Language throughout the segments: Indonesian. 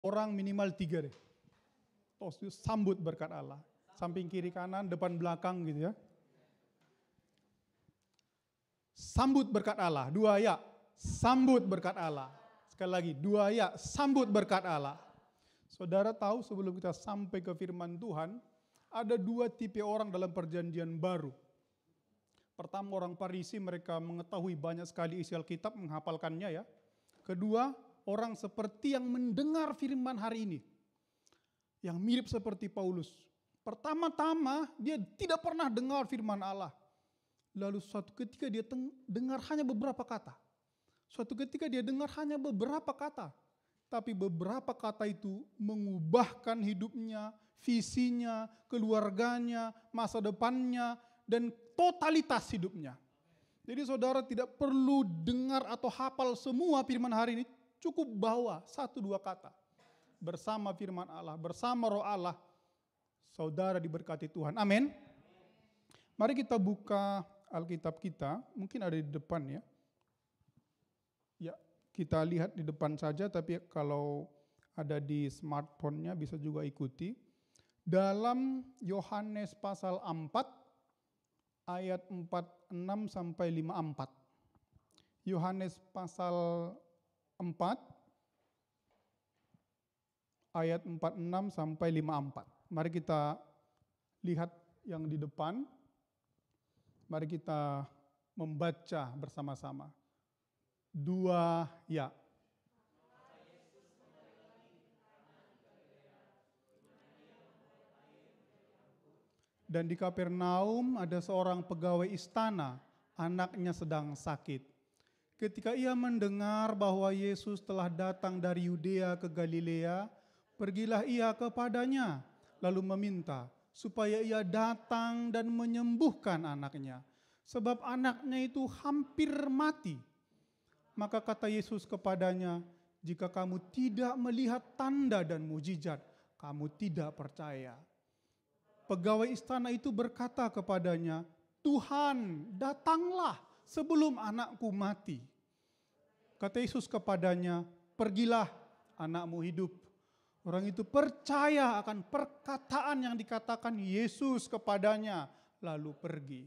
Orang minimal 3 deh. Terus sambut berkat Allah. Samping kiri kanan, depan belakang gitu ya. Sambut berkat Allah. 2 ya. Sambut berkat Allah. Sekali lagi, 2 ya. Sambut berkat Allah. Saudara tahu sebelum kita sampai ke firman Tuhan, ada 2 tipe orang dalam perjanjian baru. Pertama orang Farisi, mereka mengetahui banyak sekali isi Alkitab, menghafalkannya ya. Kedua, orang seperti yang mendengar firman hari ini. Yang mirip seperti Paulus. Pertama-tama dia tidak pernah dengar firman Allah. Lalu suatu ketika dia dengar hanya beberapa kata. Suatu ketika dia dengar hanya beberapa kata. Tapi beberapa kata itu mengubahkan hidupnya, visinya, keluarganya, masa depannya, dan totalitas hidupnya. Jadi saudara tidak perlu dengar atau hafal semua firman hari ini. Cukup bawa 1-2 kata. Bersama firman Allah, bersama roh Allah, saudara diberkati Tuhan. Amin. Mari kita buka Alkitab kita, mungkin ada di depan ya. Ya, kita lihat di depan saja, tapi kalau ada di smartphone-nya bisa juga ikuti. Dalam Yohanes pasal 4, ayat 46 sampai 54. Yohanes pasal 4, ayat 46 sampai 54. Mari kita lihat yang di depan. Mari kita membaca bersama-sama. 2 ya. Dan di Kapernaum ada seorang pegawai istana, anaknya sedang sakit. Ketika ia mendengar bahwa Yesus telah datang dari Yudea ke Galilea, pergilah ia kepadanya, lalu meminta supaya ia datang dan menyembuhkan anaknya. Sebab anaknya itu hampir mati. Maka kata Yesus kepadanya, jika kamu tidak melihat tanda dan mujizat, kamu tidak percaya. Pegawai istana itu berkata kepadanya, Tuhan, datanglah sebelum anakku mati. Kata Yesus kepadanya, pergilah, anakmu hidup. Orang itu percaya akan perkataan yang dikatakan Yesus kepadanya, lalu pergi.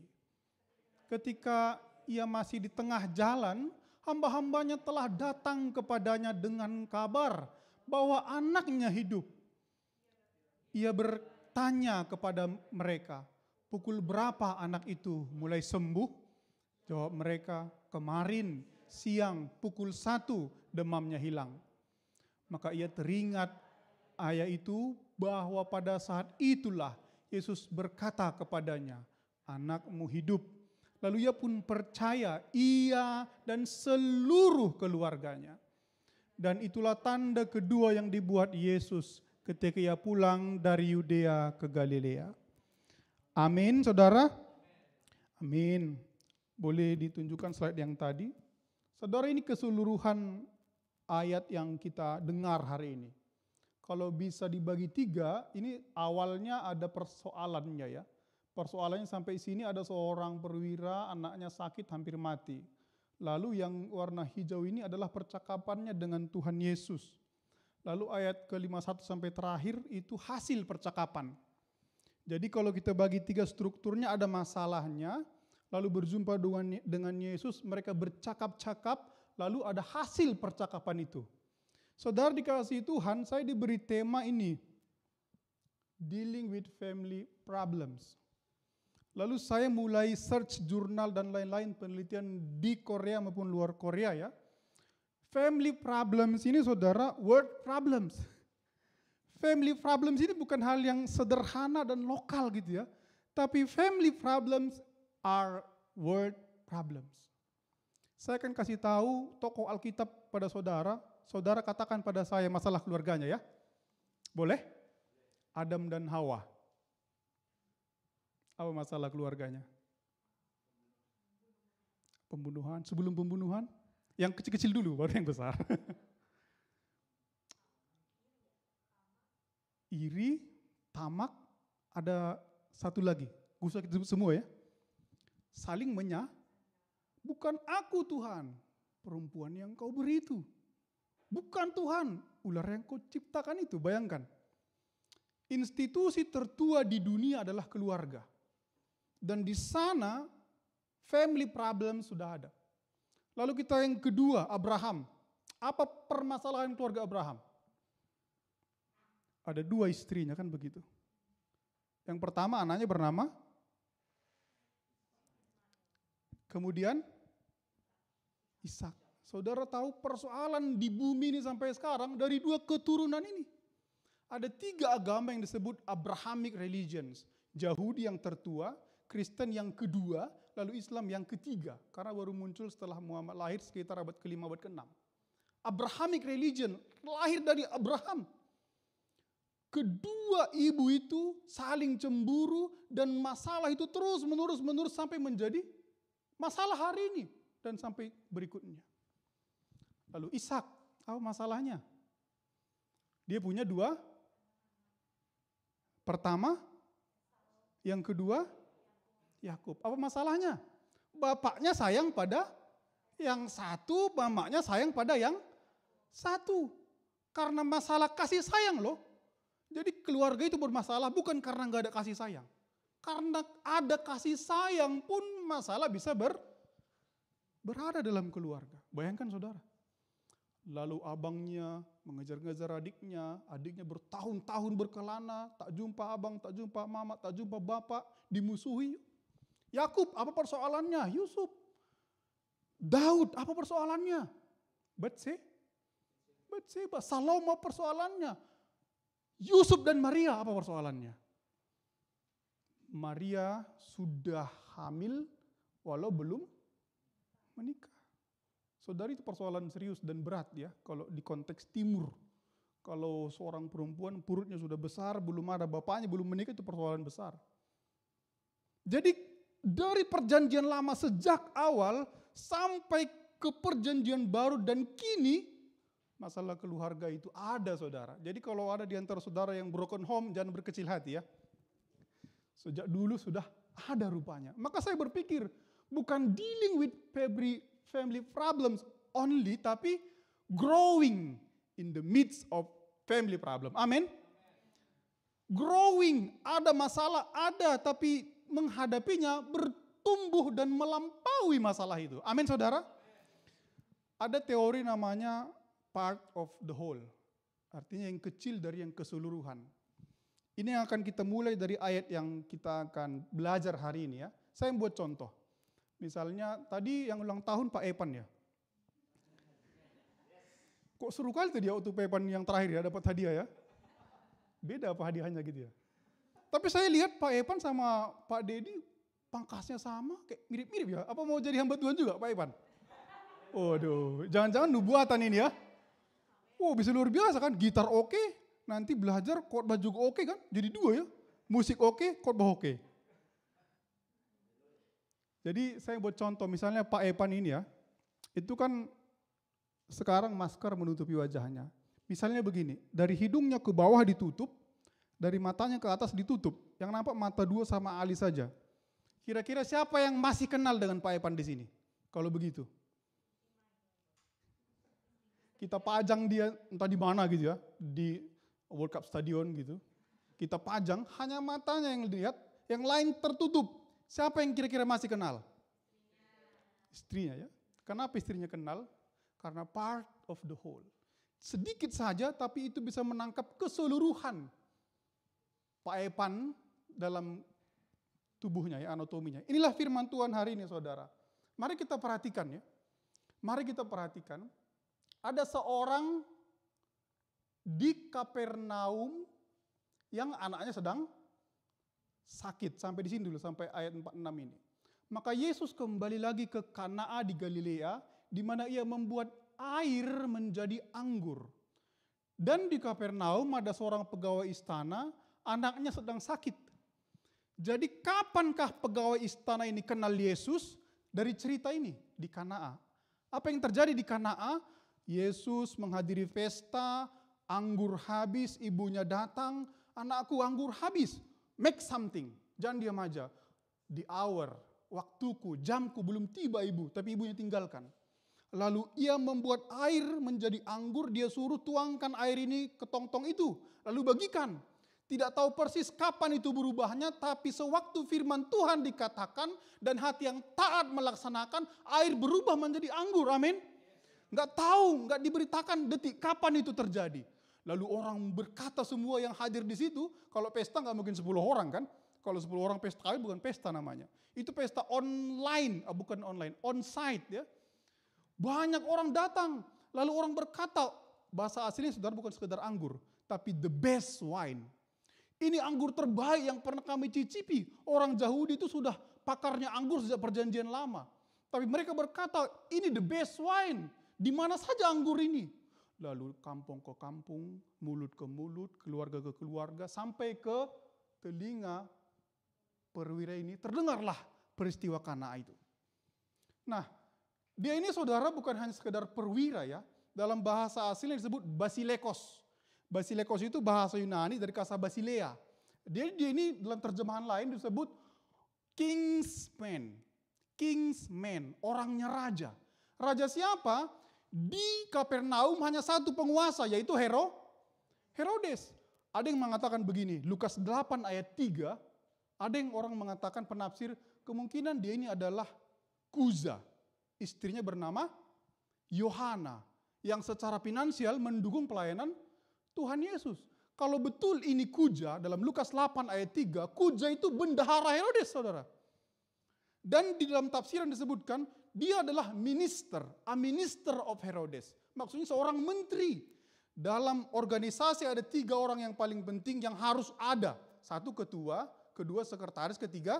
Ketika ia masih di tengah jalan, hamba-hambanya telah datang kepadanya dengan kabar bahwa anaknya hidup. Ia bertanya kepada mereka, pukul berapa anak itu mulai sembuh? Jawab mereka, kemarin siang pukul 1 demamnya hilang. Maka ia teringat ayat itu bahwa pada saat itulah Yesus berkata kepadanya, anakmu hidup. Lalu ia pun percaya, ia dan seluruh keluarganya. Dan itulah tanda kedua yang dibuat Yesus ketika ia pulang dari Yudea ke Galilea. Amin, saudara? Amin. Boleh ditunjukkan slide yang tadi. Saudara, ini keseluruhan ayat yang kita dengar hari ini. Kalau bisa dibagi 3, ini awalnya ada persoalannya ya. Persoalannya sampai sini ada seorang perwira, anaknya sakit hampir mati. Lalu yang warna hijau ini adalah percakapannya dengan Tuhan Yesus. Lalu ayat ke-51 sampai terakhir itu hasil percakapan. Jadi kalau kita bagi 3 strukturnya ada masalahnya, lalu berjumpa dengan Yesus, mereka bercakap-cakap, lalu ada hasil percakapan itu. Saudara dikasihi Tuhan, saya diberi tema ini, Dealing with Family Problems. Lalu saya mulai search jurnal dan lain-lain penelitian di Korea maupun luar Korea ya. Family problems ini saudara, word problems. Family problems ini bukan hal yang sederhana dan lokal gitu ya. Tapi family problems are word problems. Saya akan kasih tahu tokoh Alkitab pada saudara. Saudara katakan pada saya masalah keluarganya ya. Boleh? Adam dan Hawa. Apa masalah keluarganya? Pembunuhan, sebelum pembunuhan? Yang kecil-kecil dulu, baru yang besar. Iri, tamak, ada satu lagi. Gue usah kita sebut semua ya. Saling bukan aku Tuhan, perempuan yang kau beri itu. Bukan Tuhan, ular yang kau ciptakan itu, bayangkan. Institusi tertua di dunia adalah keluarga. Dan di sana family problem sudah ada. Lalu kita yang kedua, Abraham. Apa permasalahan keluarga Abraham? Ada 2 istrinya kan begitu. Yang pertama anaknya bernama, kemudian Ishak. Saudara tahu persoalan di bumi ini sampai sekarang dari 2 keturunan ini. Ada 3 agama yang disebut Abrahamic religions. Yahudi yang tertua, Kristen yang kedua, lalu Islam yang ketiga. Karena baru muncul setelah Muhammad lahir sekitar abad ke-5, abad ke-6. Abrahamic religion, lahir dari Abraham. Kedua ibu itu saling cemburu dan masalah itu terus menerus sampai menjadi masalah hari ini dan sampai berikutnya. Lalu Ishak, apa masalahnya? Dia punya 2. Pertama, yang kedua Yakub. Apa masalahnya? Bapaknya sayang pada yang satu, mamanya sayang pada yang satu. Karena masalah kasih sayang loh. Jadi keluarga itu bermasalah bukan karena nggak ada kasih sayang. Karena ada kasih sayang pun masalah bisa berada dalam keluarga. Bayangkan saudara. Lalu abangnya mengejar-ngejar adiknya bertahun-tahun berkelana, tak jumpa abang, tak jumpa mama, tak jumpa bapak, dimusuhi. Yakub, apa persoalannya? Yusuf. Daud, apa persoalannya? Batseba, Salomo persoalannya. Yusuf dan Maria, apa persoalannya? Maria sudah hamil walau belum menikah. Saudari, itu persoalan serius dan berat ya, kalau di konteks timur. Kalau seorang perempuan perutnya sudah besar, belum ada bapaknya, belum menikah, itu persoalan besar. Jadi dari perjanjian lama sejak awal sampai ke perjanjian baru dan kini, masalah keluarga itu ada saudara. Jadi kalau ada di antara saudara yang broken home, jangan berkecil hati ya. Sejak dulu sudah ada rupanya. Maka saya berpikir, bukan dealing with family problems only, tapi growing in the midst of family problem. Amin. Growing, ada masalah, ada, tapi menghadapinya bertumbuh dan melampaui masalah itu. Amin saudara. Ada teori namanya part of the whole. Artinya yang kecil dari yang keseluruhan. Ini yang akan kita mulai dari ayat yang kita akan belajar hari ini ya. Saya buat contoh. Misalnya tadi yang ulang tahun Pak Epan ya. Kok seru kali tuh dia waktu Pak Epan yang terakhir ya dapat hadiah ya. Beda apa hadiahnya gitu ya. Tapi saya lihat Pak Epan sama Pak Dedi pangkasnya sama, kayak mirip-mirip ya. Apa mau jadi hamba Tuhan juga Pak Epan? Waduh, jangan-jangan nubuatan ini ya. Oh bisa luar biasa kan, gitar oke, nanti belajar khotbah juga oke kan, jadi 2 ya. Musik oke, khotbah oke. Jadi saya buat contoh, misalnya Pak Epan ini ya, itu kan sekarang masker menutupi wajahnya. Misalnya begini, dari hidungnya ke bawah ditutup, dari matanya ke atas ditutup, yang nampak mata 2 sama alis saja. Kira-kira siapa yang masih kenal dengan Pak Epan di sini? Kalau begitu. Kita pajang dia entah di mana gitu ya, di World Cup Stadion gitu. Kita pajang, hanya matanya yang dilihat, yang lain tertutup. Siapa yang kira-kira masih kenal? Istrinya ya. Kenapa istrinya kenal? Karena part of the whole. Sedikit saja tapi itu bisa menangkap keseluruhan Pak Epan dalam tubuhnya ya, anatominya. Inilah firman Tuhan hari ini saudara. Mari kita perhatikan ya. Mari kita perhatikan. Ada seorang di Kapernaum yang anaknya sedang sakit. Sampai di sini dulu, sampai ayat 46 ini. Maka Yesus kembali lagi ke Kanaa di Galilea, di mana ia membuat air menjadi anggur. Dan di Kapernaum ada seorang pegawai istana, anaknya sedang sakit. Jadi kapankah pegawai istana ini kenal Yesus? Dari cerita ini, di Kanaa. Apa yang terjadi di Kanaa? Yesus menghadiri pesta, anggur habis, ibunya datang, anakku anggur habis, make something, jangan diam aja. The hour, waktuku, jamku belum tiba ibu, tapi ibunya tinggalkan. Lalu ia membuat air menjadi anggur, dia suruh tuangkan air ini ke tong-tong itu, lalu bagikan. Tidak tahu persis kapan itu berubahnya, tapi sewaktu firman Tuhan dikatakan dan hati yang taat melaksanakan, air berubah menjadi anggur, amin. Nggak tahu, nggak diberitakan detik kapan itu terjadi. Lalu orang berkata semua yang hadir di situ, kalau pesta nggak mungkin 10 orang kan. Kalau 10 orang pesta kawin bukan pesta namanya. Itu pesta online, bukan online, on-site ya. Banyak orang datang, lalu orang berkata, bahasa aslinya saudara bukan sekedar anggur, tapi the best wine. Ini anggur terbaik yang pernah kami cicipi. Orang Yahudi itu sudah pakarnya anggur sejak perjanjian lama. Tapi mereka berkata, ini the best wine. Di mana saja anggur ini? Lalu kampung ke kampung, mulut ke mulut, keluarga ke keluarga, sampai ke telinga perwira ini terdengarlah peristiwa Kana itu. Nah, dia ini saudara bukan hanya sekedar perwira ya. Dalam bahasa aslinya disebut basilekos. Basilekos itu bahasa Yunani dari kata basilea. Dia ini dalam terjemahan lain disebut kingsman. Kingsman, orangnya raja. Raja siapa? Di Kapernaum hanya satu penguasa, yaitu Herodes. Ada yang mengatakan begini, Lukas 8 ayat 3, ada yang orang mengatakan penafsir, kemungkinan dia ini adalah Kuza. Istrinya bernama Yohana, yang secara finansial mendukung pelayanan Tuhan Yesus. Kalau betul ini Kuza, dalam Lukas 8 ayat 3, Kuza itu bendahara Herodes, saudara. Dan di dalam tafsiran disebutkan, dia adalah minister, a minister of Herodes. Maksudnya seorang menteri. Dalam organisasi ada 3 orang yang paling penting yang harus ada. 1 ketua, kedua sekretaris, ketiga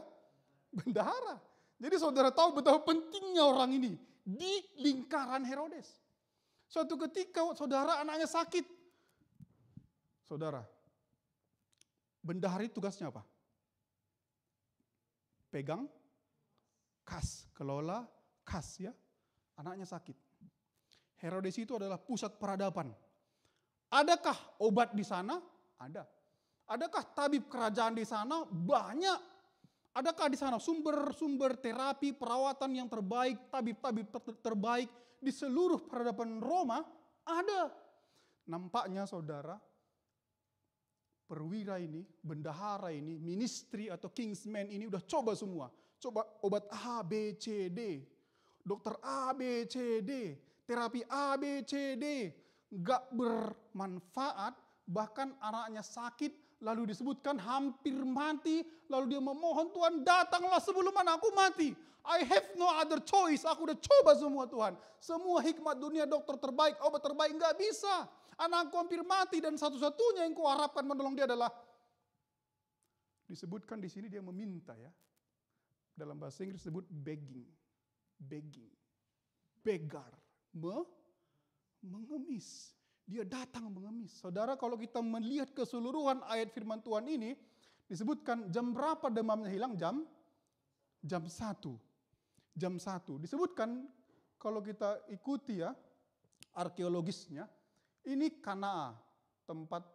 bendahara. Jadi saudara tahu betapa pentingnya orang ini di lingkaran Herodes. Suatu ketika saudara anaknya sakit. Saudara, bendahara itu tugasnya apa? Pegang kas, kelola kas ya. Anaknya sakit. Herodes itu adalah pusat peradaban. Adakah obat di sana? Ada. Adakah tabib kerajaan di sana? Banyak. Adakah di sana sumber-sumber terapi, perawatan yang terbaik, tabib-tabib terbaik di seluruh peradaban Roma? Ada. Nampaknya saudara, perwira ini, bendahara ini, ministry atau kingsman ini udah coba semua. Coba obat A, B, C, D. Dokter A, B, C, D. Terapi A, B, C, D. Gak bermanfaat, bahkan anaknya sakit, lalu disebutkan hampir mati, lalu dia memohon Tuhan, datanglah sebelum anakku mati. I have no other choice, aku udah coba semua Tuhan. Semua hikmat dunia, dokter terbaik, obat terbaik, gak bisa. Anakku hampir mati dan satu-satunya yang kuharapkan menolong dia adalah, disebutkan di sini dia meminta ya. Dalam bahasa Inggris disebut begging. Begging. Beggar. Mengemis. Dia datang mengemis. Saudara, kalau kita melihat keseluruhan ayat firman Tuhan ini, disebutkan jam berapa demamnya hilang? Jam 1. Jam 1. Disebutkan kalau kita ikuti ya arkeologisnya, ini Kana, tempat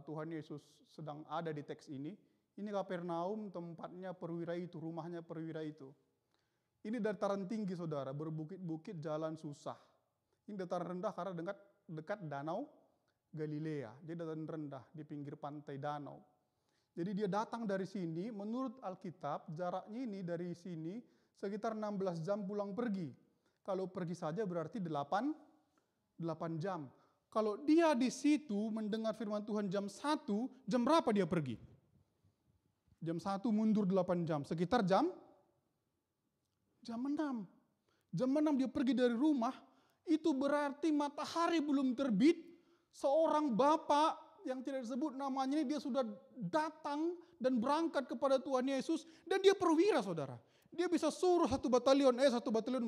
Tuhan Yesus sedang ada di teks ini. Ini Kapernaum, tempatnya perwira itu, rumahnya perwira itu. Ini dataran tinggi saudara, berbukit-bukit, jalan susah. Ini dataran rendah karena dekat danau Galilea. Jadi dataran rendah di pinggir pantai danau. Jadi dia datang dari sini, menurut Alkitab jaraknya ini dari sini sekitar 16 jam pulang pergi. Kalau pergi saja berarti 8 jam. Kalau dia di situ mendengar firman Tuhan jam 1, jam berapa dia pergi? Jam 1 mundur 8 jam, sekitar jam 6. Jam 6 dia pergi dari rumah, itu berarti matahari belum terbit, seorang bapak yang tidak disebut namanya ini dia sudah datang dan berangkat kepada Tuhan Yesus, dan dia perwira saudara. Dia bisa suruh satu batalion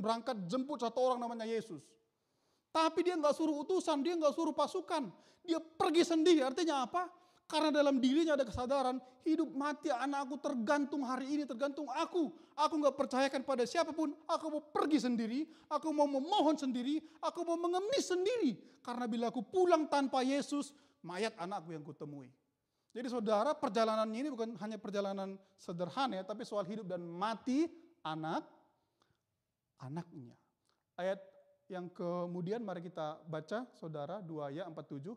berangkat jemput satu orang namanya Yesus. Tapi dia nggak suruh utusan, dia nggak suruh pasukan, dia pergi sendiri. Artinya apa? Karena dalam dirinya ada kesadaran, hidup mati anakku tergantung hari ini, tergantung aku. Aku gak percayakan pada siapapun, aku mau pergi sendiri, aku mau memohon sendiri, aku mau mengemis sendiri. Karena bila aku pulang tanpa Yesus, mayat anakku yang kutemui. Jadi saudara, perjalanannya ini bukan hanya perjalanan sederhana ya, tapi soal hidup dan mati anaknya. Ayat Yang kemudian mari kita baca, saudara, 2 ya 47.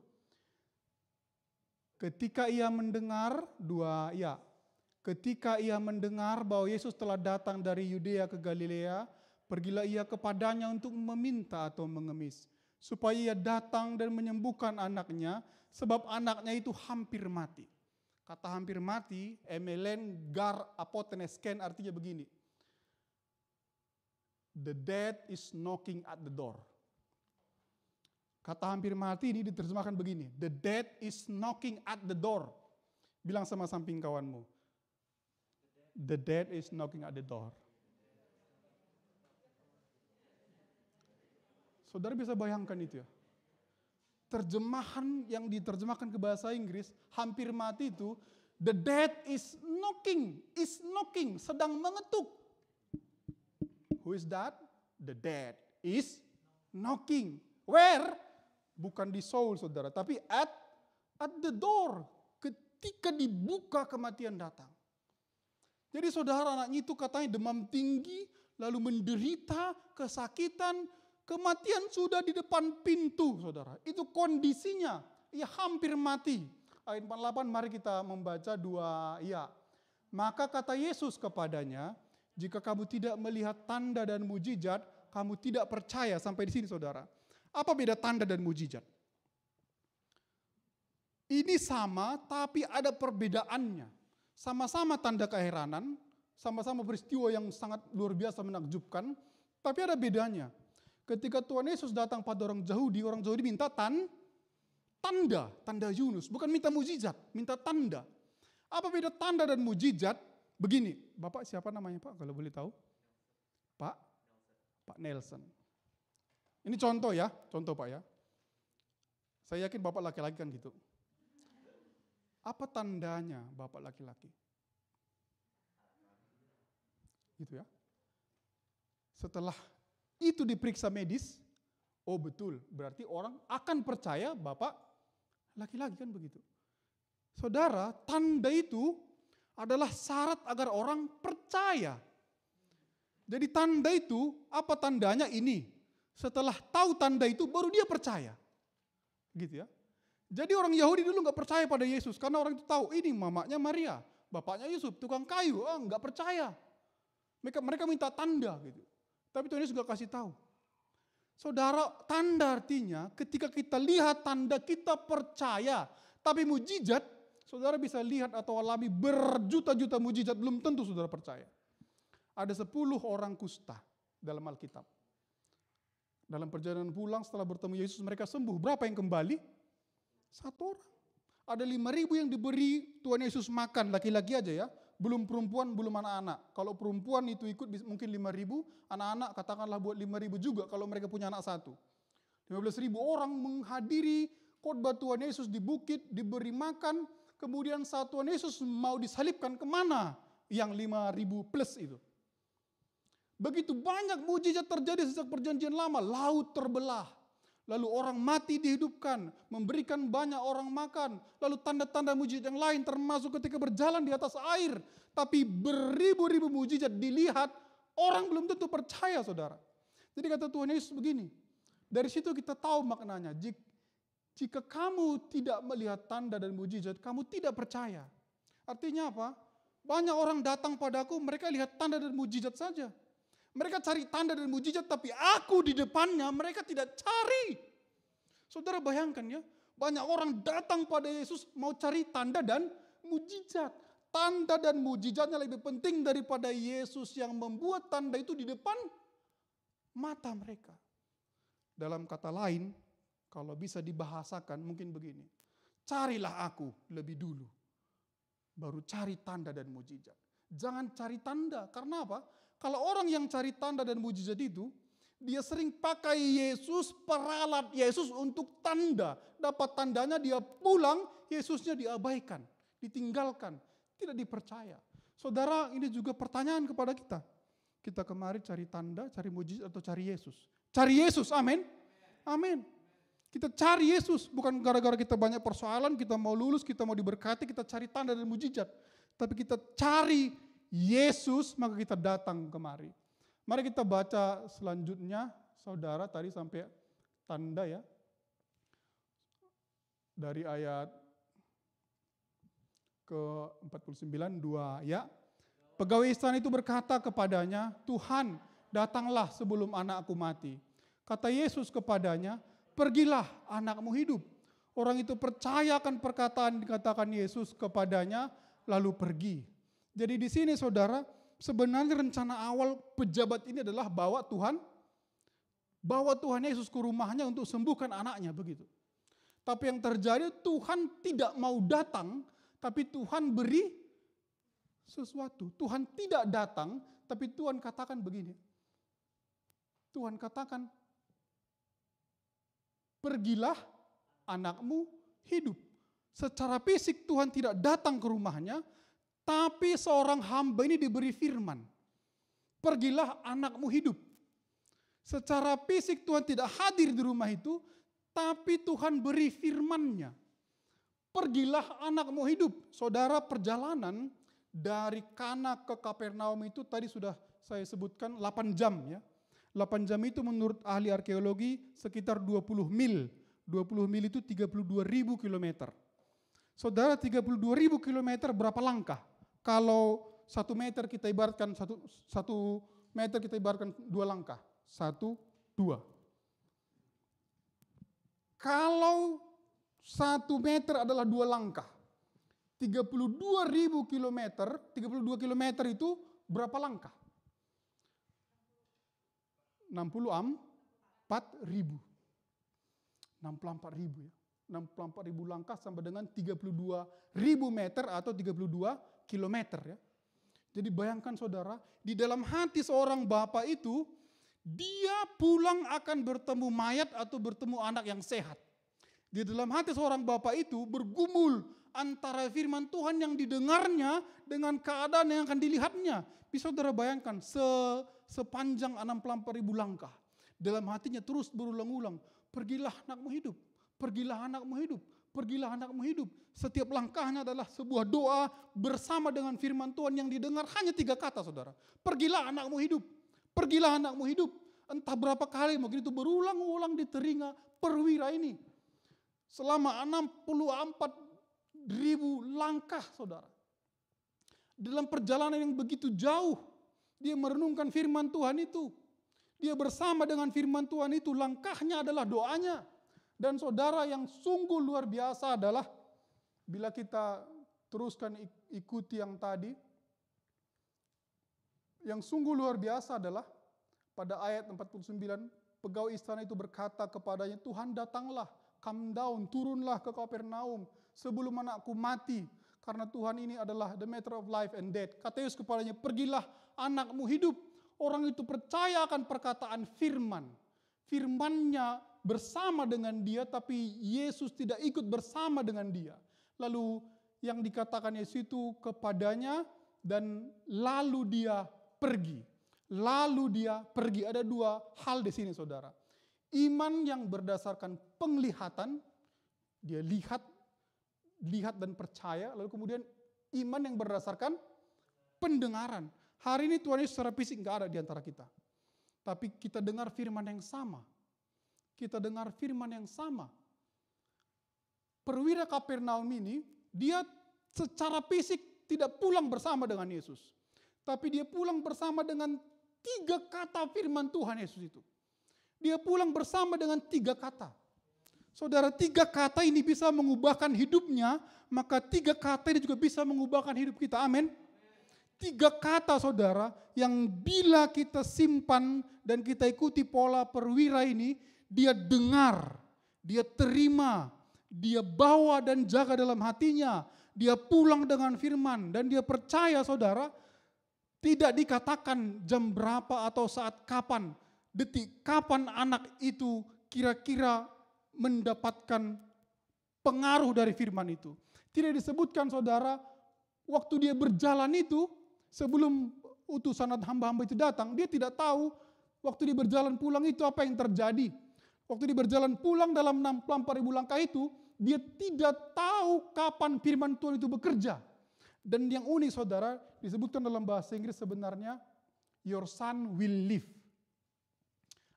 Ketika ia mendengar, ketika ia mendengar bahwa Yesus telah datang dari Yudea ke Galilea, pergilah ia kepadanya untuk meminta atau mengemis, supaya ia datang dan menyembuhkan anaknya, sebab anaknya itu hampir mati. Kata hampir mati, emelen gar apotenesken, artinya begini. The dead is knocking at the door. Kata hampir mati ini diterjemahkan begini. The dead is knocking at the door. Bilang sama samping kawanmu. The dead is knocking at the door. Saudara bisa bayangkan itu ya. Terjemahan yang diterjemahkan ke bahasa Inggris, hampir mati itu, the dead is knocking, sedang mengetuk. Who is that? The dead is knocking. Where? Bukan di soul, saudara, tapi at the door. Ketika dibuka kematian datang. Jadi saudara, anaknya itu katanya demam tinggi, lalu menderita, kesakitan, kematian sudah di depan pintu, saudara. Itu kondisinya, ia hampir mati. Ayat 48, mari kita membaca 2 ya. Maka kata Yesus kepadanya, jika kamu tidak melihat tanda dan mujizat, kamu tidak percaya. Sampai di sini, saudara. Apa beda tanda dan mujizat? Ini sama, tapi ada perbedaannya. Sama-sama tanda keheranan, sama-sama peristiwa yang sangat luar biasa menakjubkan, tapi ada bedanya. Ketika Tuhan Yesus datang pada orang Yahudi minta tanda Yunus, bukan minta mujizat, minta tanda. Apa beda tanda dan mujizat? Begini, Bapak siapa namanya Pak, kalau boleh tahu? Pak Nelson. Ini contoh ya, Pak ya. Saya yakin Bapak laki-laki kan gitu. Apa tandanya Bapak laki-laki? Gitu ya. Setelah itu diperiksa medis, oh betul, berarti orang akan percaya Bapak laki-laki kan begitu. Saudara, tanda itu adalah syarat agar orang percaya. Jadi tanda itu, apa tandanya ini? Setelah tahu tanda itu baru dia percaya. Gitu ya. Jadi orang Yahudi dulu nggak percaya pada Yesus karena orang itu tahu ini mamanya Maria, bapaknya Yusuf, tukang kayu, nggak percaya. Mereka minta tanda gitu. Tapi Tuhan Yesus juga kasih tahu. Saudara, tanda artinya ketika kita lihat tanda kita percaya. Tapi mujizat, saudara bisa lihat atau alami berjuta-juta mujizat, belum tentu saudara percaya. Ada 10 orang kusta dalam Alkitab. Dalam perjalanan pulang setelah bertemu Yesus mereka sembuh. Berapa yang kembali? 1 orang. Ada 5.000 yang diberi Tuhan Yesus makan, laki-laki aja ya. Belum perempuan, belum anak-anak. Kalau perempuan itu ikut mungkin 5.000, anak-anak katakanlah buat 5.000 juga kalau mereka punya anak 1. 15.000 orang menghadiri khotbah Tuhan Yesus di bukit, diberi makan. Kemudian saat Tuhan Yesus mau disalibkan, kemana yang 5.000 plus itu? Begitu banyak mujizat terjadi sejak perjanjian lama, laut terbelah. Lalu orang mati dihidupkan, memberikan banyak orang makan. Lalu tanda-tanda mujizat yang lain termasuk ketika berjalan di atas air. Tapi beribu-ribu mujizat dilihat, orang belum tentu percaya saudara. Jadi kata Tuhan Yesus begini, dari situ kita tahu maknanya. Jika kamu tidak melihat tanda dan mujizat, kamu tidak percaya. Artinya apa? Banyak orang datang padaku, mereka lihat tanda dan mujizat saja. Mereka cari tanda dan mujizat, tapi aku di depannya mereka tidak cari. Saudara bayangkan ya, banyak orang datang pada Yesus mau cari tanda dan mujizat. Tanda dan mujizatnya lebih penting daripada Yesus yang membuat tanda itu di depan mata mereka. Dalam kata lain, kalau bisa dibahasakan mungkin begini. Carilah aku lebih dulu, baru cari tanda dan mujizat. Jangan cari tanda, karena apa? Kalau orang yang cari tanda dan mujizat itu, dia sering pakai Yesus, peralat Yesus untuk tanda. Dapat tandanya dia pulang, Yesusnya diabaikan, ditinggalkan, tidak dipercaya. Saudara, ini juga pertanyaan kepada kita. Kita kemari cari tanda, cari mujizat atau cari Yesus? Cari Yesus, amin? Amin. Kita cari Yesus, bukan gara-gara kita banyak persoalan, kita mau lulus, kita mau diberkati, kita cari tanda dan mujizat. Tapi kita cari Yesus, maka kita datang kemari. Mari kita baca selanjutnya saudara tadi sampai tanda ya. Dari ayat ke-49, 2 ya. Pegawai istana itu berkata kepadanya, Tuhan, datanglah sebelum anakku mati. Kata Yesus kepadanya, pergilah, anakmu hidup. Orang itu percaya akan perkataan dikatakan Yesus kepadanya, lalu pergi. Jadi di sini saudara, sebenarnya rencana awal pejabat ini adalah bawa Tuhan Yesus ke rumahnya untuk sembuhkan anaknya, begitu. Tapi yang terjadi Tuhan tidak mau datang, tapi Tuhan beri sesuatu. Tuhan tidak datang, tapi Tuhan katakan begini. Tuhan katakan, pergilah, anakmu hidup. Secara fisik Tuhan tidak datang ke rumahnya, tapi seorang hamba ini diberi firman. Pergilah, anakmu hidup. Secara fisik Tuhan tidak hadir di rumah itu, tapi Tuhan beri firman-Nya. Pergilah, anakmu hidup. Saudara, perjalanan dari Kana ke Kapernaum itu tadi sudah saya sebutkan 8 jam ya. 8 jam itu menurut ahli arkeologi sekitar 20 mil. 20 mil itu 32.000 kilometer. Saudara, 32.000 kilometer berapa langkah? Kalau 1 meter kita ibaratkan 1 meter kita ibaratkan 2 langkah. 1, 2. Kalau 1 meter adalah 2 langkah, 32.000 kilometer, 32 kilometer itu berapa langkah? 64.000. 64.000 ya. 64.000 langkah sama dengan 32.000 meter atau 32 kilometer ya. Jadi bayangkan saudara, di dalam hati seorang bapak itu, dia pulang akan bertemu mayat atau bertemu anak yang sehat. Di dalam hati seorang bapak itu bergumul antara firman Tuhan yang didengarnya dengan keadaan yang akan dilihatnya. Bisa saudara bayangkan sepanjang 64.000 langkah. Dalam hatinya terus berulang-ulang, pergilah anakmu hidup, pergilah anakmu hidup, pergilah anakmu hidup. Setiap langkahnya adalah sebuah doa bersama dengan firman Tuhan yang didengar hanya 3 kata saudara. Pergilah anakmu hidup, pergilah anakmu hidup. Entah berapa kali mungkin itu berulang-ulang di telinga perwira ini. Selama 64.000 langkah saudara. Dalam perjalanan yang begitu jauh, dia merenungkan firman Tuhan itu. Dia bersama dengan firman Tuhan itu, langkahnya adalah doanya. Dan saudara, yang sungguh luar biasa adalah, bila kita teruskan ikuti yang tadi, yang sungguh luar biasa adalah, pada ayat 49, pegawai istana itu berkata kepadanya, Tuhan datanglah, come down, turunlah ke Kapernaum sebelum anakku mati. Karena Tuhan ini adalah the matter of life and death. Kata Yesus kepadanya, pergilah, anakmu hidup. Orang itu percaya akan perkataan firman. Firman-Nya bersama dengan dia, tapi Yesus tidak ikut bersama dengan dia. Lalu yang dikatakan Yesus itu kepadanya, dan lalu dia pergi. Lalu dia pergi. Ada 2 hal di sini saudara. Iman yang berdasarkan penglihatan, dia lihat dan percaya. Lalu kemudian iman yang berdasarkan pendengaran. Hari ini Tuhan Yesus secara fisik nggak ada di antara kita. Tapi kita dengar firman yang sama. Kita dengar firman yang sama. Perwira Kapernaum ini, dia secara fisik tidak pulang bersama dengan Yesus. Tapi dia pulang bersama dengan 3 kata firman Tuhan Yesus itu. Dia pulang bersama dengan 3 kata. Saudara, 3 kata ini bisa mengubahkan hidupnya, maka 3 kata ini juga bisa mengubahkan hidup kita. Amin. 3 kata saudara, yang bila kita simpan dan kita ikuti pola perwira ini, dia dengar, dia terima, dia bawa dan jaga dalam hatinya, dia pulang dengan firman, dan dia percaya saudara, tidak dikatakan jam berapa atau saat kapan, detik kapan anak itu kira-kira mendapatkan pengaruh dari firman itu. Tidak disebutkan saudara, waktu dia berjalan itu, sebelum utusan hamba-hamba itu datang, dia tidak tahu waktu dia berjalan pulang itu apa yang terjadi. Waktu dia berjalan pulang dalam 64.000 langkah itu, dia tidak tahu kapan firman Tuhan itu bekerja. Dan yang unik saudara, disebutkan dalam bahasa Inggris sebenarnya, your son will live.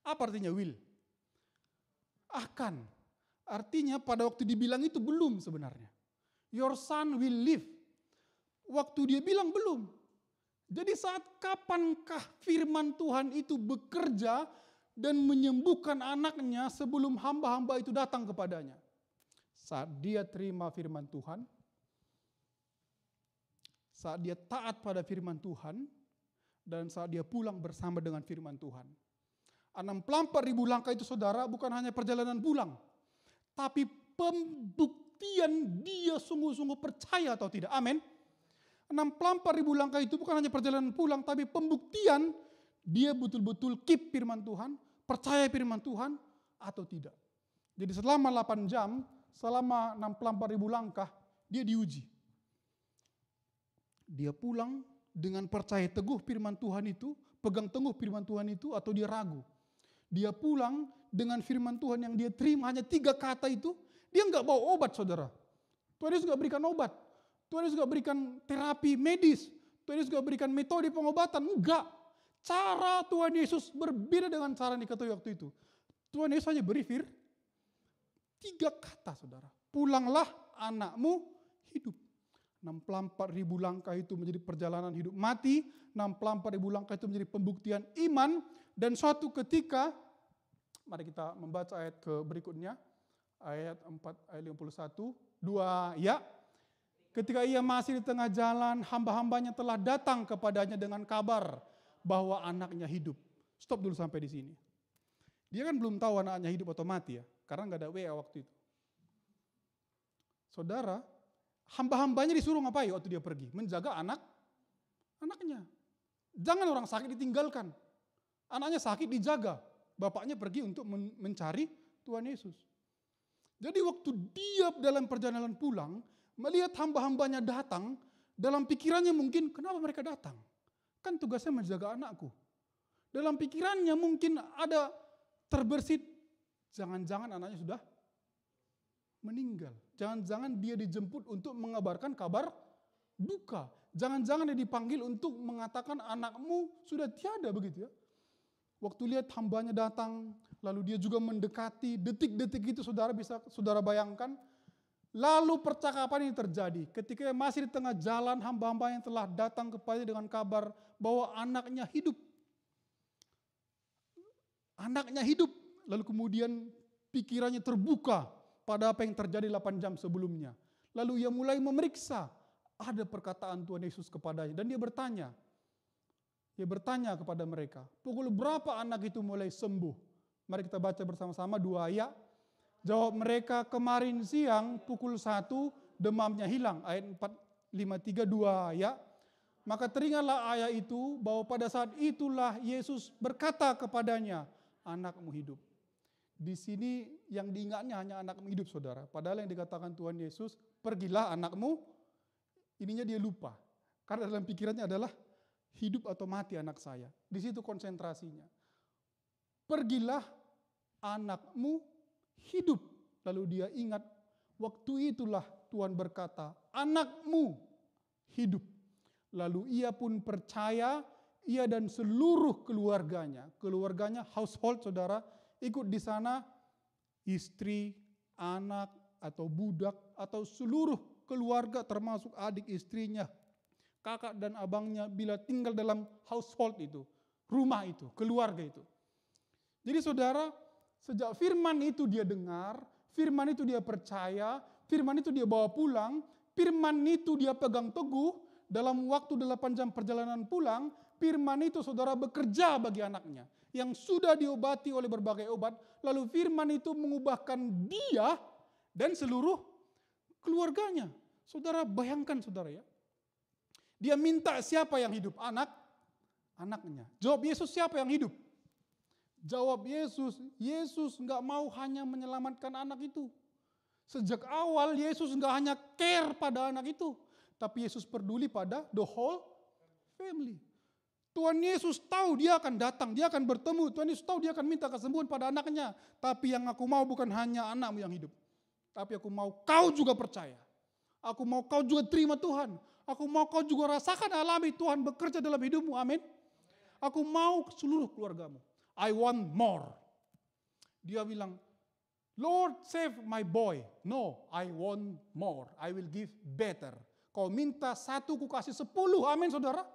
Apa artinya will? Akan. Artinya pada waktu dibilang itu belum sebenarnya. Your son will live. Waktu dia bilang belum. Jadi saat kapankah firman Tuhan itu bekerja dan menyembuhkan anaknya sebelum hamba-hamba itu datang kepadanya? Saat dia terima firman Tuhan, saat dia taat pada firman Tuhan, dan saat dia pulang bersama dengan firman Tuhan. 64.000 langkah itu saudara bukan hanya perjalanan pulang, tapi pembuktian dia sungguh-sungguh percaya atau tidak. Amin. 64.000 langkah itu bukan hanya perjalanan pulang, tapi pembuktian dia betul-betul keep firman Tuhan, percaya firman Tuhan atau tidak. Jadi selama 8 jam, selama 64.000 langkah, dia diuji. Dia pulang dengan percaya teguh firman Tuhan itu, pegang teguh firman Tuhan itu, atau dia ragu. Dia pulang dengan firman Tuhan yang dia terima hanya 3 kata itu, dia nggak bawa obat saudara. Tuhan Yesus nggak berikan obat. Tuhan Yesus nggak berikan terapi medis. Tuhan Yesus nggak berikan metode pengobatan. Enggak. Cara Tuhan Yesus berbeda dengan cara yang diketahui waktu itu. Tuhan Yesus hanya beri 3 kata saudara. Pulanglah anakmu hidup. 64.000 langkah itu menjadi perjalanan hidup mati. 64.000 langkah itu menjadi pembuktian iman. Dan suatu ketika, mari kita membaca ayat berikutnya. Ayat 4, ayat 51. 2, ya. Ketika ia masih di tengah jalan, hamba-hambanya telah datang kepadanya dengan kabar bahwa anaknya hidup. Stop dulu sampai di sini. Dia kan belum tahu anaknya hidup atau mati ya. Karena nggak ada WA waktu itu. Saudara, hamba-hambanya disuruh ngapain waktu dia pergi? Menjaga anaknya. Jangan orang sakit ditinggalkan. Anaknya sakit dijaga. Bapaknya pergi untuk mencari Tuhan Yesus. Jadi waktu dia dalam perjalanan pulang, melihat hamba-hambanya datang, dalam pikirannya mungkin, kenapa mereka datang? Kan tugasnya menjaga anakku. Dalam pikirannya mungkin ada terbersit, jangan-jangan anaknya sudah meninggal. Jangan-jangan dia dijemput untuk mengabarkan kabar duka. Jangan-jangan dia dipanggil untuk mengatakan anakmu sudah tiada, begitu ya. Waktu lihat hambanya datang, lalu dia juga mendekati, detik-detik itu saudara bisa saudara bayangkan. Lalu percakapan ini terjadi. Ketika masih di tengah jalan, hamba-hamba yang telah datang kepadanya dengan kabar bahwa anaknya hidup. Anaknya hidup. Lalu kemudian pikirannya terbuka pada apa yang terjadi 8 jam sebelumnya. Lalu ia mulai memeriksa. Ada perkataan Tuhan Yesus kepadanya. Dan dia bertanya. Dia bertanya kepada mereka, pukul berapa anak itu mulai sembuh? Mari kita baca bersama-sama 2 ayat. Jawab mereka, kemarin siang pukul 1 demamnya hilang. Ayat 4:53 2 ayat. Maka teringatlah ayat itu bahwa pada saat itulah Yesus berkata kepadanya, anakmu hidup. Di sini yang diingatnya hanya anakmu hidup saudara. Padahal yang dikatakan Tuhan Yesus, pergilah anakmu, ininya dia lupa. Karena dalam pikirannya adalah hidup atau mati anak saya. Di situ konsentrasinya. Pergilah anakmu hidup. Lalu dia ingat, waktu itulah Tuhan berkata, anakmu hidup. Lalu ia pun percaya, ia dan seluruh keluarganya household saudara, ikut di sana, istri, anak, atau budak, atau seluruh keluarga termasuk adik istrinya, kakak dan abangnya bila tinggal dalam household itu, rumah itu, keluarga itu. Jadi saudara, sejak firman itu dia dengar, firman itu dia percaya, firman itu dia bawa pulang, firman itu dia pegang teguh, dalam waktu 8 jam perjalanan pulang, firman itu saudara bekerja bagi anaknya, yang sudah diobati oleh berbagai obat, lalu firman itu mengubahkan dia dan seluruh keluarganya. Saudara bayangkan saudara ya, dia minta siapa yang hidup? Anaknya. Jawab Yesus, siapa yang hidup? Jawab Yesus, Yesus nggak mau hanya menyelamatkan anak itu. Sejak awal Yesus nggak hanya care pada anak itu, tapi Yesus peduli pada the whole family. Tuhan Yesus tahu dia akan datang, dia akan bertemu. Tuhan Yesus tahu dia akan minta kesembuhan pada anaknya. Tapi yang aku mau bukan hanya anakmu yang hidup, tapi aku mau kau juga percaya. Aku mau kau juga terima Tuhan. Aku mau kau juga rasakan alami Tuhan bekerja dalam hidupmu. Amin. Aku mau seluruh keluargamu. I want more. Dia bilang, Lord save my boy. No, I want more. I will give better. Kau minta 1, ku kasih 10. Amin saudara.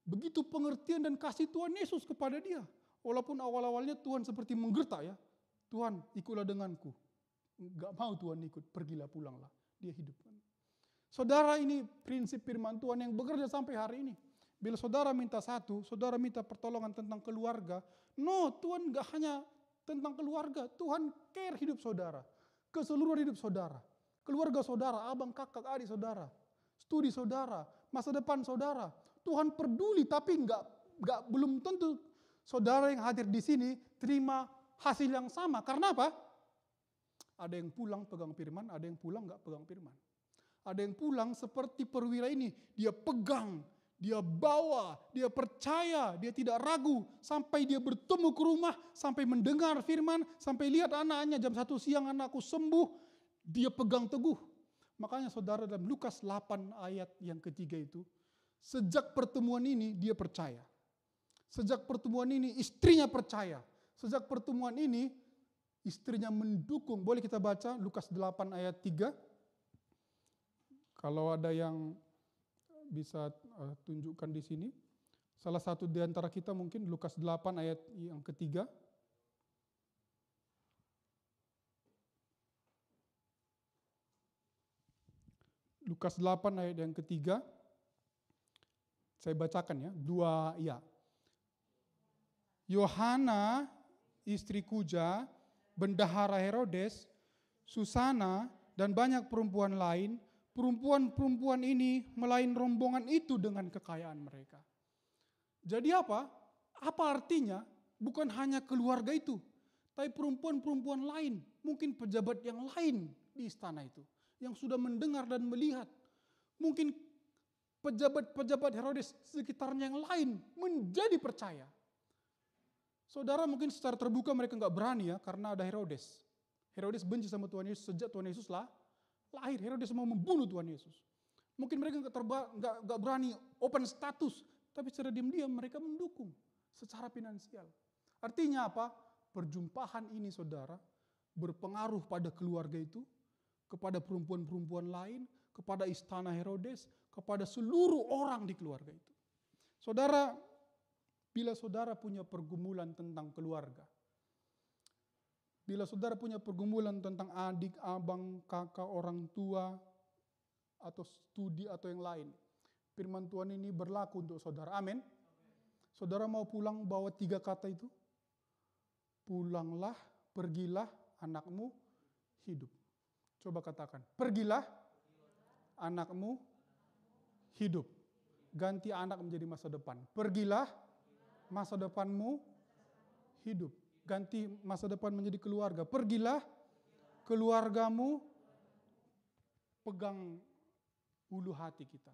Begitu pengertian dan kasih Tuhan Yesus kepada dia. Walaupun awal-awalnya Tuhan seperti menggertak ya. Tuhan ikutlah denganku. Enggak mau Tuhan ikut, pergilah pulanglah. Dia hidupkan. Saudara, ini prinsip firman Tuhan yang bekerja sampai hari ini. Bila saudara minta 1, saudara minta pertolongan tentang keluarga. No, Tuhan enggak hanya tentang keluarga. Tuhan care hidup saudara. Keseluruhan hidup saudara. Keluarga saudara, abang, kakak, adik saudara. Studi saudara, masa depan saudara. Tuhan peduli, tapi belum tentu saudara yang hadir di sini terima hasil yang sama. Karena apa? Ada yang pulang pegang firman, ada yang pulang enggak pegang firman. Ada yang pulang seperti perwira ini, dia pegang, dia bawa, dia percaya, dia tidak ragu. Sampai dia bertemu ke rumah, sampai mendengar firman, sampai lihat anaknya jam 1 siang anakku sembuh, dia pegang teguh. Makanya saudara dalam Lukas 8 ayat yang ketiga itu, sejak pertemuan ini dia percaya. Sejak pertemuan ini istrinya percaya. Sejak pertemuan ini istrinya mendukung. Boleh kita baca Lukas 8 ayat 3. Kalau ada yang bisa tunjukkan di sini. Salah satu di antara kita mungkin Lukas 8 ayat yang ketiga. Lukas 8 ayat yang ketiga. Saya bacakan ya, 2 ya. Yohana, istri Kuja, bendahara Herodes, Susana, dan banyak perempuan lain. Perempuan-perempuan ini melain rombongan itu dengan kekayaan mereka. Jadi apa? Apa artinya? Bukan hanya keluarga itu, tapi perempuan-perempuan lain, mungkin pejabat yang lain di istana itu, yang sudah mendengar dan melihat. Mungkin pejabat-pejabat Herodes sekitarnya yang lain menjadi percaya. Saudara, mungkin secara terbuka mereka nggak berani ya, karena ada Herodes. Herodes benci sama Tuhan Yesus sejak Tuhan Yesus lahir. Herodes mau membunuh Tuhan Yesus. Mungkin mereka nggak berani open status, tapi secara diam-diam mereka mendukung secara finansial. Artinya apa? Perjumpaan ini saudara berpengaruh pada keluarga itu, kepada perempuan-perempuan lain, kepada istana Herodes, kepada seluruh orang di keluarga itu. Saudara, bila saudara punya pergumulan tentang keluarga, bila saudara punya pergumulan tentang adik, abang, kakak, orang tua, atau studi atau yang lain, firman Tuhan ini berlaku untuk saudara. Amin. Saudara mau pulang bawa 3 kata itu? Pulanglah, pergilah, anakmu hidup. Coba katakan, pergilah, anakmu hidup. Ganti anak menjadi masa depan. Pergilah, masa depanmu hidup. Ganti masa depan menjadi keluarga. Pergilah, keluargamu, pegang ulu hati kita.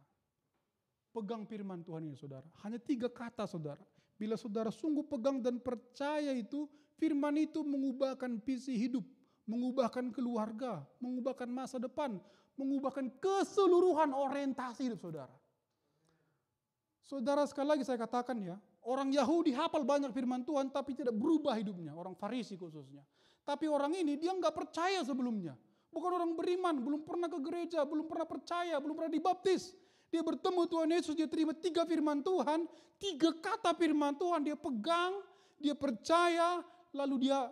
Pegang firman Tuhan ini saudara. Hanya 3 kata saudara. Bila saudara sungguh pegang dan percaya itu, firman itu mengubahkan visi hidup, mengubahkan keluarga, mengubahkan masa depan, mengubahkan keseluruhan orientasi hidup saudara. Saudara, sekali lagi saya katakan ya, orang Yahudi hafal banyak firman Tuhan tapi tidak berubah hidupnya, orang Farisi khususnya. Tapi orang ini dia nggak percaya sebelumnya. Bukan orang beriman, belum pernah ke gereja, belum pernah percaya, belum pernah dibaptis. Dia bertemu Tuhan Yesus, dia terima 3 firman Tuhan, 3 kata firman Tuhan, dia pegang, dia percaya, lalu dia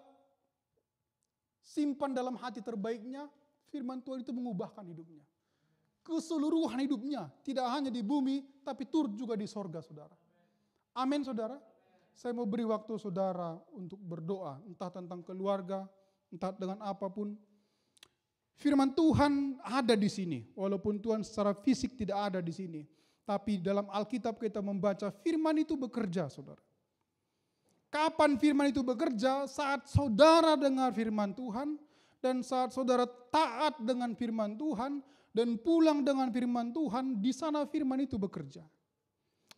simpan dalam hati terbaiknya. Firman Tuhan itu mengubahkan hidupnya. Keseluruhan hidupnya, tidak hanya di bumi, tapi turut juga di sorga saudara. Amin saudara. Saya mau beri waktu saudara untuk berdoa, entah tentang keluarga, entah dengan apapun. Firman Tuhan ada di sini, walaupun Tuhan secara fisik tidak ada di sini. Tapi dalam Alkitab kita membaca firman itu bekerja saudara. Kapan firman itu bekerja? Saat saudara dengar firman Tuhan, dan saat saudara taat dengan firman Tuhan, dan pulang dengan firman Tuhan, di sana firman itu bekerja.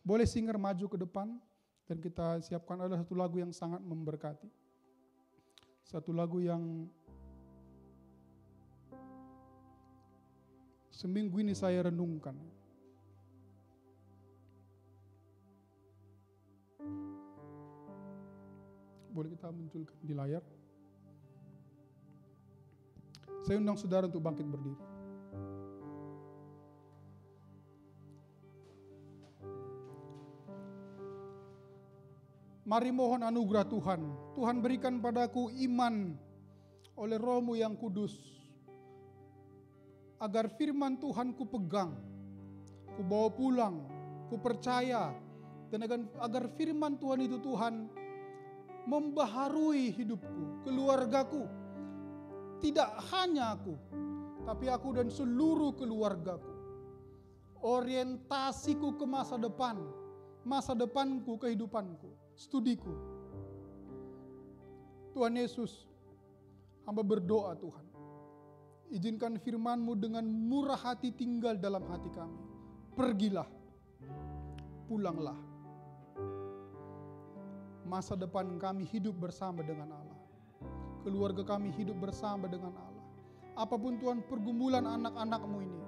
Boleh singer maju ke depan, dan kita siapkan ada satu lagu yang sangat memberkati. Satu lagu yang seminggu ini saya renungkan. boleh kita munculkan di layar. Saya undang saudara untuk bangkit berdiri. Mari mohon anugerah Tuhan. Tuhan berikan padaku iman oleh Roh-Mu yang kudus, agar firman Tuhan ku pegang, ku bawa pulang, ku percaya, dan agar firman Tuhan itu Tuhan membaharui hidupku, keluargaku. Tidak hanya aku, tapi aku dan seluruh keluargaku. Orientasiku ke masa depanku, kehidupanku, studiku. Tuhan Yesus, hamba berdoa Tuhan, izinkan firman-Mu dengan murah hati tinggal dalam hati kami. Pergilah, pulanglah. Masa depan kami hidup bersama dengan Allah. Keluarga kami hidup bersama dengan Allah. Apapun Tuhan pergumulan anak-anak-Mu ini,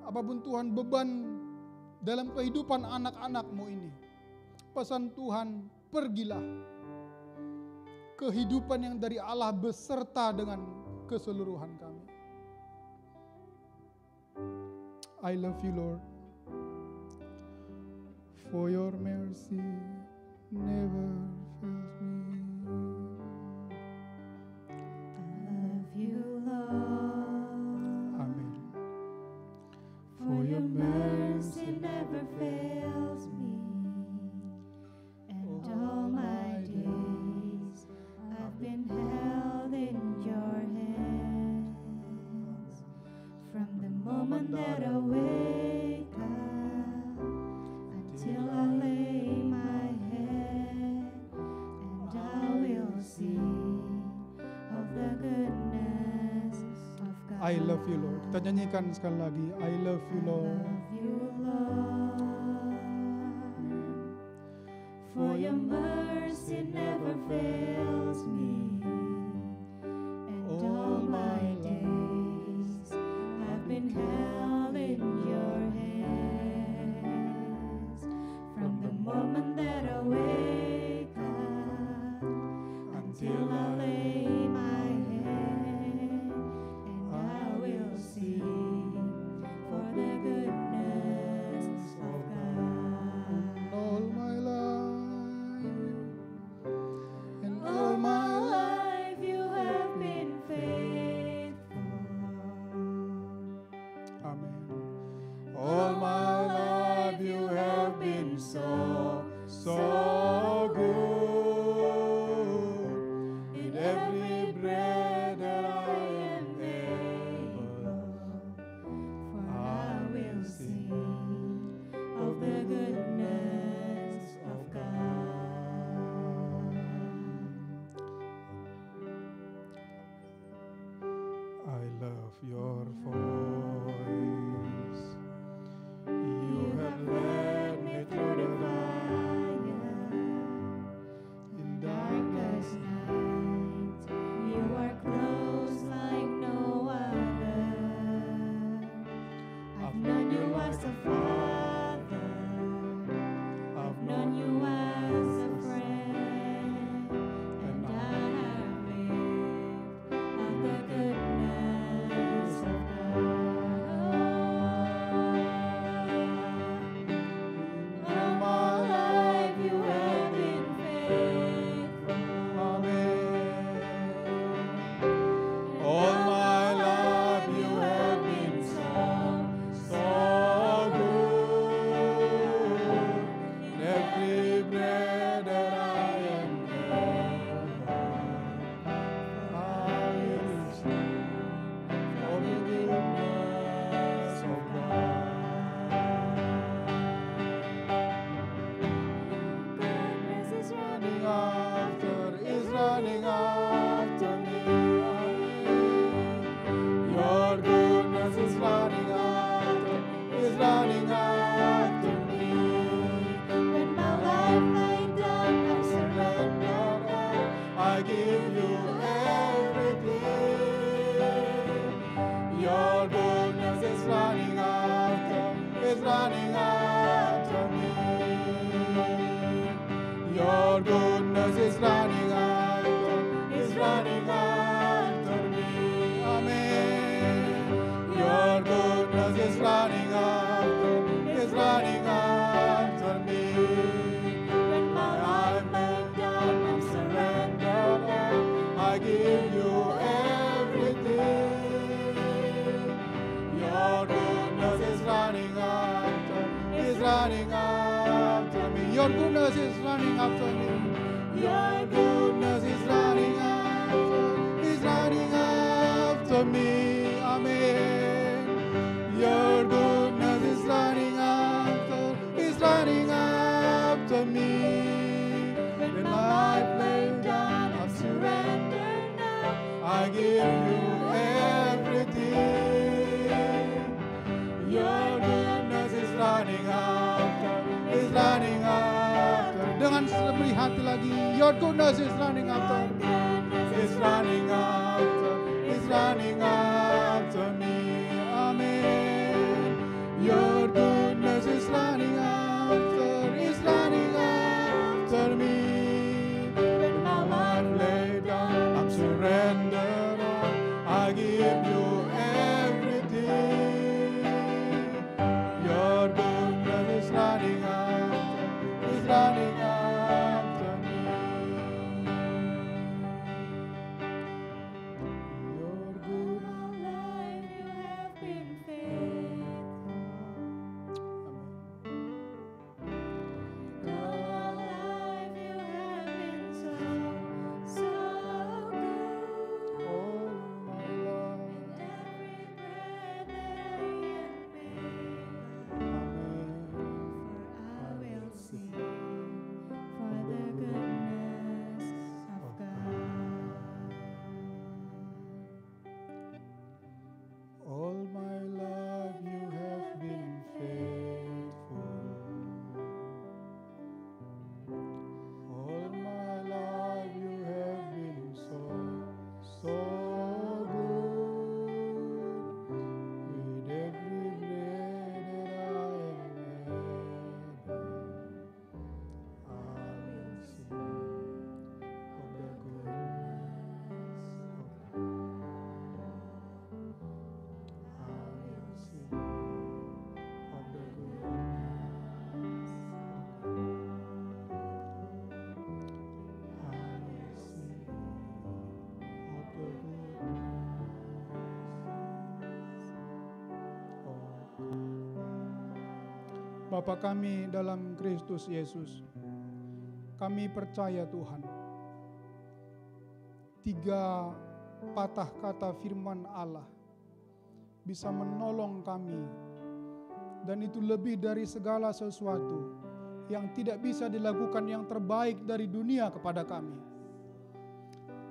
apapun Tuhan beban dalam kehidupan anak-anak-Mu ini, pesan Tuhan, pergilah. Kehidupan yang dari Allah beserta dengan keseluruhan kami. I love you, Lord, for your mercy never fails me. I love you, Lord. Amen. For your mercy never fails me, and all my days I've been held in your hands. From the moment that I wake up until I lay my head, and I will sing of the goodness of God. I love you, Lord. Kita nyanyikan sekali lagi. I love you, Lord. Love you, Lord, for your mercy never fails me, and all my days I've been held in your hands. From the moment that I wake up until I lay my head, and I will sing for the goodness of God. All my life, and All my life you have been faithful. Amen. All my life you have been so good. In every breath that I am able, For I will sing of the goodness of God. I love your voice. You have led me through the fire in darkness. Darkest night, you are close like no other. I've known you as a father, I've known you as a friend, and I have lived of the goodness of God. All my life you have been faithful. Amen. All my life you have been so good. In every breath that I am able, I will sing of the goodness of God. Goodness is running Running after me. Your goodness is running after me. When my life laid down, I surrender all. I give you everything. Your goodness is running after me. Your goodness is running after me. running after me. Your goodness is running after me. Your goodness is running after me. Amen. Your goodness is running after me. When my life laid down, I surrender now. I give you everything. Your goodness is running after. Dengan lebih hati lagi. Your goodness is running after. Is running after me. Amen. Your goodness is running after me. When my life laid down, I'm surrendered all. I give you everything. Your goodness is running after me. Your good All life you have been faithful. All life you have been so good. all my life. Every breath that I am breathing, Amen. for I will sing for the goodness of God. All my life you have been faithful. All my life you have been so good. With every breath that I am able, I will sing of the goodness of God. I will sing of the goodness of God. I will sing of the goodness of God. Bapa kami dalam Kristus Yesus, kami percaya Tuhan, 3 patah kata firman Allah bisa menolong kami, dan itu lebih dari segala sesuatu yang tidak bisa dilakukan yang terbaik dari dunia kepada kami.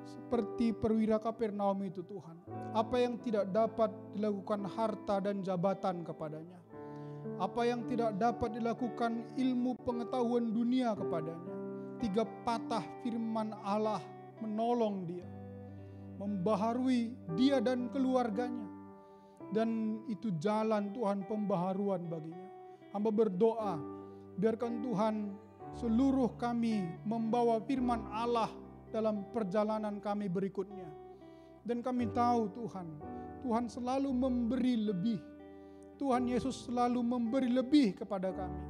Seperti perwira Kapernaum itu Tuhan, apa yang tidak dapat dilakukan harta dan jabatan kepadanya, apa yang tidak dapat dilakukan ilmu pengetahuan dunia kepadanya, 3 patah firman Allah menolong dia, membaharui dia dan keluarganya. Dan itu jalan Tuhan pembaharuan baginya. Hamba berdoa, biarkan Tuhan seluruh kami membawa firman Allah dalam perjalanan kami berikutnya. Dan kami tahu Tuhan selalu memberi lebih. Tuhan Yesus selalu memberi lebih kepada kami.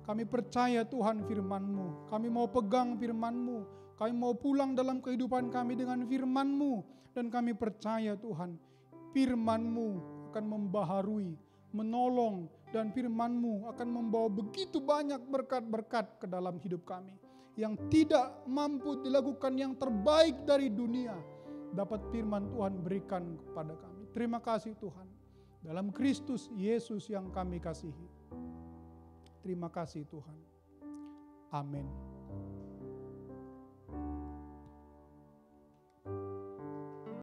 Kami percaya Tuhan firman-Mu. Kami mau pegang firman-Mu. Kami mau pulang dalam kehidupan kami dengan firman-Mu. Dan kami percaya Tuhan, firman-Mu akan membaharui, menolong, dan firman-Mu akan membawa begitu banyak berkat-berkat ke dalam hidup kami. Yang tidak mampu dilakukan yang terbaik dari dunia, dapat firman Tuhan berikan kepada kami. Terima kasih Tuhan. Dalam Kristus Yesus yang kami kasihi. Terima kasih Tuhan. Amin.